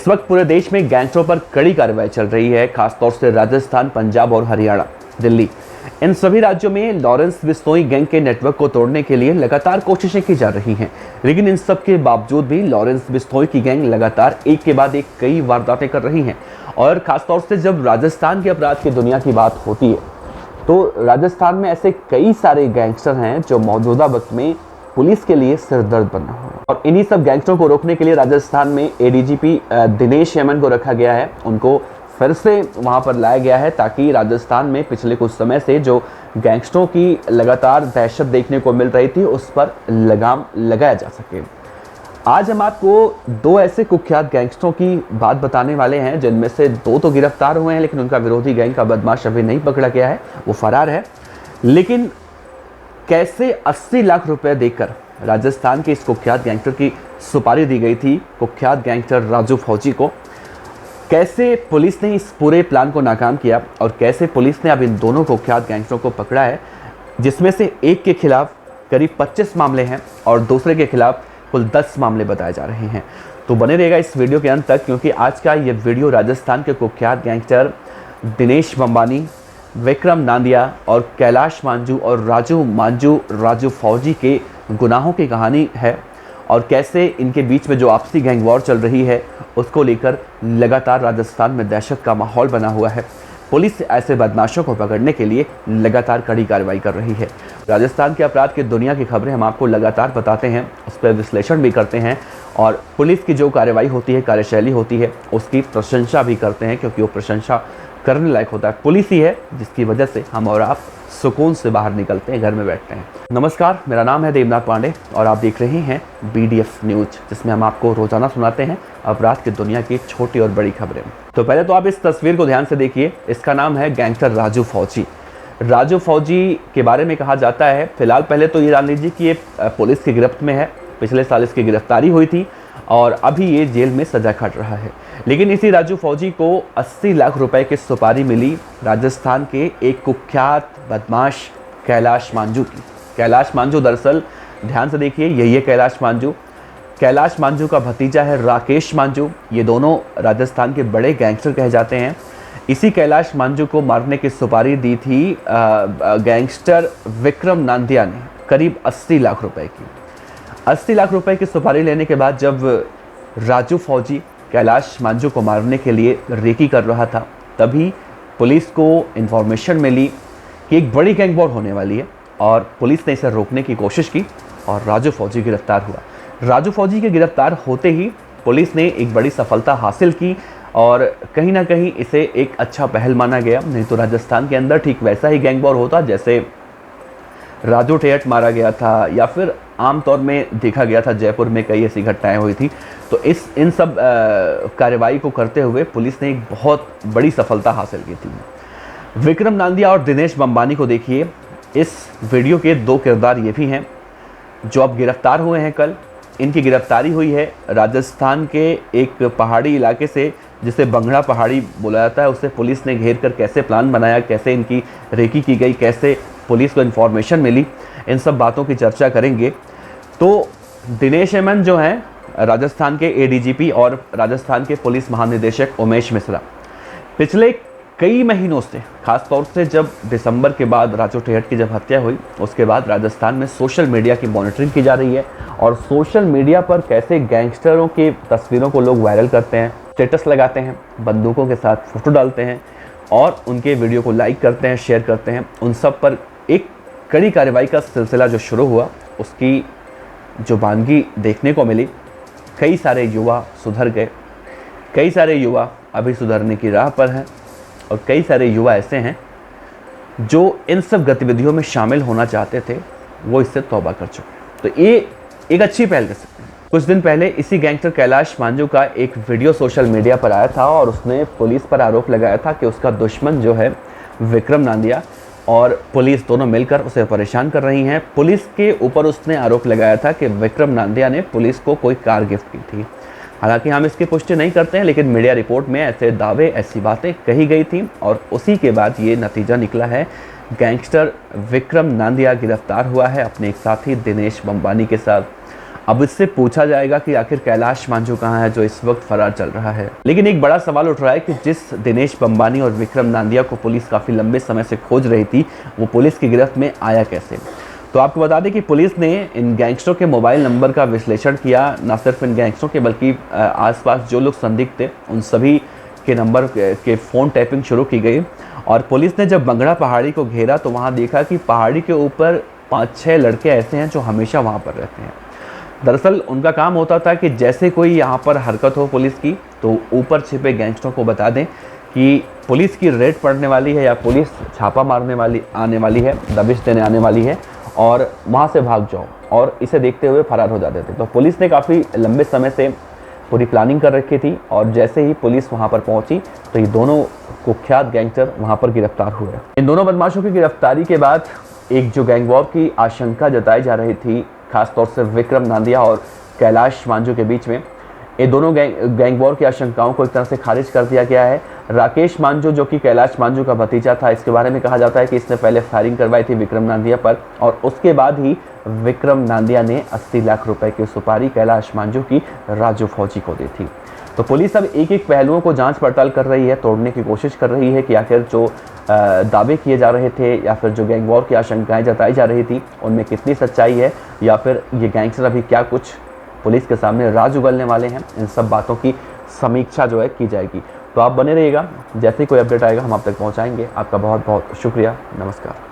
इस वक्त पूरे देश में गैंगस्टरों पर कड़ी कार्रवाई चल रही है, खासतौर से राजस्थान, पंजाब और हरियाणा, दिल्ली। इन सभी राज्यों में लॉरेंस बिश्नोई गैंग के नेटवर्क को तोड़ने के लिए लगातार कोशिशें की जा रही हैं। लेकिन इन सब के बावजूद भी लॉरेंस बिश्नोई की गैंग लगातार एक के बाद एक कई वारदातें कर रही हैं। और खासतौर से जब राजस्थान के अपराध की दुनिया की बात होती है तो राजस्थान में ऐसे कई सारे गैंगस्टर हैं जो मौजूदा वक्त में पुलिस के लिए सिरदर्द बना हुआ है। और इन्हीं सब गैंगस्टरों को रोकने के लिए राजस्थान में एडीजीपी दिनेश यमन को रखा गया है। उनको फिर से वहां पर लाया गया है ताकि राजस्थान में पिछले कुछ समय से जो गैंगस्टरों की लगातार दहशत देखने को मिल रही थी उस पर लगाम लगाया जा सके। आज हम आपको दो ऐसे कुख्यात गैंगस्टरों की बात बताने वाले हैं जिनमें से दो तो गिरफ्तार हुए हैं, लेकिन उनका विरोधी गैंग का बदमाश अभी नहीं पकड़ा गया है, वो फरार है। लेकिन कैसे 80 लाख रुपए देकर राजस्थान के इस कुख्यात गैंगस्टर की सुपारी दी गई थी कुख्यात गैंगस्टर राजू फौजी को, कैसे पुलिस ने इस पूरे प्लान को नाकाम किया और कैसे पुलिस ने अब इन दोनों कुख्यात गैंगस्टरों को पकड़ा है, जिसमें से एक के खिलाफ करीब 25 मामले हैं और दूसरे के खिलाफ कुल 10 मामले बताए जा रहे हैं। तो बने रहेगा इस वीडियो के अंत तक, क्योंकि आज का ये वीडियो राजस्थान के कुख्यात गैंगस्टर दिनेश बंबानी, विक्रम नांदिया और कैलाश मांझू और राजू फौजी के गुनाहों की कहानी है और कैसे इनके बीच में जो आपसी गैंग वॉर चल रही है उसको लेकर लगातार राजस्थान में दहशत का माहौल बना हुआ है। पुलिस ऐसे बदमाशों को पकड़ने के लिए लगातार कड़ी कार्रवाई कर रही है। राजस्थान के अपराध की दुनिया की खबरें हम आपको लगातार बताते हैं, उस पर विश्लेषण भी करते हैं और पुलिस की जो कार्रवाई होती है, कार्यशैली होती है, उसकी प्रशंसा भी करते हैं, क्योंकि वो प्रशंसा करने लायक होता है। पुलिस ही है जिसकी वजह से हम और आप सुकून से बाहर निकलते हैं, घर में बैठते हैं। नमस्कार, मेरा नाम है देवनाथ पांडे और आप देख रहे हैं BDF न्यूज, जिसमें हम आपको रोजाना सुनाते हैं अपराध की दुनिया की छोटी और बड़ी खबरें। तो पहले तो आप इस तस्वीर को ध्यान से देखिए। इसका नाम है गैंगस्टर राजू फौजी। राजू फौजी के बारे में कहा जाता है, फिलहाल पहले तो ये जान लीजिए कि ये पुलिस की गिरफ्त में है। पिछले साल इसकी गिरफ्तारी हुई थी और अभी ये जेल में सजा काट रहा है। लेकिन इसी राजू फौजी को 80 लाख रुपए की सुपारी मिली राजस्थान के एक कुख्यात बदमाश कैलाश मांझू की। कैलाश मांझू दरअसल ध्यान से देखिए, यही है कैलाश मांझू। कैलाश मांझू का भतीजा है राकेश मांझू। ये दोनों राजस्थान के बड़े गैंगस्टर कहे जाते हैं। इसी कैलाश मांझू को मारने की सुपारी दी थी गैंगस्टर विक्रम नांदिया ने, करीब 80 लाख रुपए की। 80 लाख रुपए की सुपारी लेने के बाद जब राजू फौजी कैलाश मांझू को मारने के लिए रेकी कर रहा था, तभी पुलिस को इन्फॉर्मेशन मिली कि एक बड़ी गैंग वॉर होने वाली है और पुलिस ने इसे रोकने की कोशिश की और राजू फौजी गिरफ्तार हुआ। राजू फौजी के गिरफ्तार होते ही पुलिस ने एक बड़ी सफलता हासिल की और कहीं ना कहीं इसे एक अच्छा पहल माना गया। नहीं तो राजस्थान के अंदर ठीक वैसा ही गैंग वॉर होता जैसे राजू टेहट मारा गया था या फिर आमतौर में देखा गया था जयपुर में कई ऐसी घटनाएं हुई थी। तो इन सब कार्रवाई को करते हुए पुलिस ने एक बहुत बड़ी सफलता हासिल की थी। विक्रम नांदिया और दिनेश बंबानी को देखिए। इस वीडियो के दो किरदार ये भी हैं जो अब गिरफ्तार हुए हैं कल। इनकी गिरफ्तारी हुई है राजस्थान के एक पहाड़ी इलाके से, जिसे बंगड़ा पहाड़ी बोला जाता है। उसे पुलिस ने घेर कर कैसे प्लान बनाया, कैसे इनकी रेकी की गई, कैसे पुलिस को इन्फॉर्मेशन मिली, इन सब बातों की चर्चा करेंगे। तो दिनेश यमन जो हैं राजस्थान के एडीजीपी और राजस्थान के पुलिस महानिदेशक उमेश मिश्रा, पिछले कई महीनों से, खासतौर से जब दिसंबर के बाद राजू टेहट की जब हत्या हुई उसके बाद राजस्थान में सोशल मीडिया की मॉनिटरिंग की जा रही है और सोशल मीडिया पर कैसे गैंगस्टरों की तस्वीरों को लोग वायरल करते हैं, स्टेटस लगाते हैं, बंदूकों के साथ फोटो डालते हैं और उनके वीडियो को लाइक करते हैं, शेयर करते हैं। उन सब पर एक कड़ी कार्रवाई का सिलसिला जो शुरू हुआ, उसकी जो बानगी देखने को मिली। कई सारे युवा सुधर गए, कई सारे युवा अभी सुधरने की राह पर हैं और कई सारे युवा ऐसे हैं जो इन सब गतिविधियों में शामिल होना चाहते थे, वो इससे तौबा कर चुके। तो ये एक अच्छी पहल कर सकते हैं। कुछ दिन पहले इसी गैंगस्टर कैलाश मांझू का एक वीडियो सोशल मीडिया पर आया था और उसने पुलिस पर आरोप लगाया था कि उसका दुश्मन जो है विक्रम नांदिया और पुलिस दोनों मिलकर उसे परेशान कर रही हैं। पुलिस के ऊपर उसने आरोप लगाया था कि विक्रम नांदिया ने पुलिस को कोई कार गिफ्ट की थी। हालांकि हम इसकी पुष्टि नहीं करते हैं, लेकिन मीडिया रिपोर्ट में ऐसे दावे, ऐसी बातें कही गई थी और उसी के बाद ये नतीजा निकला है। गैंगस्टर विक्रम नांदिया गिरफ्तार हुआ है अपने एक साथी दिनेश बंबानी के साथ। अब इससे पूछा जाएगा कि आखिर कैलाश मांझू कहाँ है जो इस वक्त फरार चल रहा है। लेकिन एक बड़ा सवाल उठ रहा है कि जिस दिनेश बंबानी और विक्रम नांदिया को पुलिस काफ़ी लंबे समय से खोज रही थी, वो पुलिस की गिरफ्त में आया कैसे। तो आपको बता दें कि पुलिस ने इन गैंगस्टरों के मोबाइल नंबर का विश्लेषण किया, न सिर्फ इन गैंगस्टरों के बल्कि आसपास जो लोग संदिग्ध थे उन सभी के नंबर के फ़ोन टैपिंग शुरू की गई। और पुलिस ने जब बंगड़ा पहाड़ी को घेरा तो वहाँ देखा कि पहाड़ी के ऊपर 5-6 लड़के ऐसे हैं जो हमेशा वहाँ पर रहते हैं। दरअसल उनका काम होता था कि जैसे कोई यहाँ पर हरकत हो पुलिस की तो ऊपर छिपे गैंगस्टरों को बता दें कि पुलिस की रेड पड़ने वाली है या पुलिस छापा मारने आने वाली है, दबिश देने आने वाली है, और वहाँ से भाग जाओ, और इसे देखते हुए फरार हो जाते थे। तो पुलिस ने काफ़ी लंबे समय से पूरी प्लानिंग कर रखी थी, और जैसे ही पुलिस वहाँ पर पहुँची तो ये दोनों कुख्यात गैंगस्टर वहाँ पर गिरफ्तार हुए। इन दोनों बदमाशों की गिरफ्तारी के बाद एक जो गैंगवॉर की आशंका जताई जा रही थी, खासतौर से विक्रम नांदिया और कैलाश मांझू के बीच में, ये दोनों गैंगवॉर की आशंकाओं को एक तरह से खारिज कर दिया गया है। राकेश मांझू जो कि कैलाश मांझू का भतीजा था, इसके बारे में कहा जाता है कि इसने पहले फायरिंग करवाई थी विक्रम नांदिया पर, और उसके बाद ही विक्रम नांदिया ने 80 लाख रुपए की सुपारी कैलाश मांझू की राजू फौजी को दी थी। तो पुलिस अब एक एक पहलुओं को जांच पड़ताल कर रही है, तोड़ने की कोशिश कर रही है कि आखिर जो दावे किए जा रहे थे या फिर जो गैंगवॉर की आशंकाएं जताई जा रही थी उनमें कितनी सच्चाई है, या फिर ये गैंगस्टर अभी क्या कुछ पुलिस के सामने राज उगलने वाले हैं। इन सब बातों की समीक्षा जो है की जाएगी। तो आप बने रहिएगा, जैसे ही कोई अपडेट आएगा हम आप तक पहुंचाएंगे। आपका बहुत बहुत शुक्रिया। नमस्कार।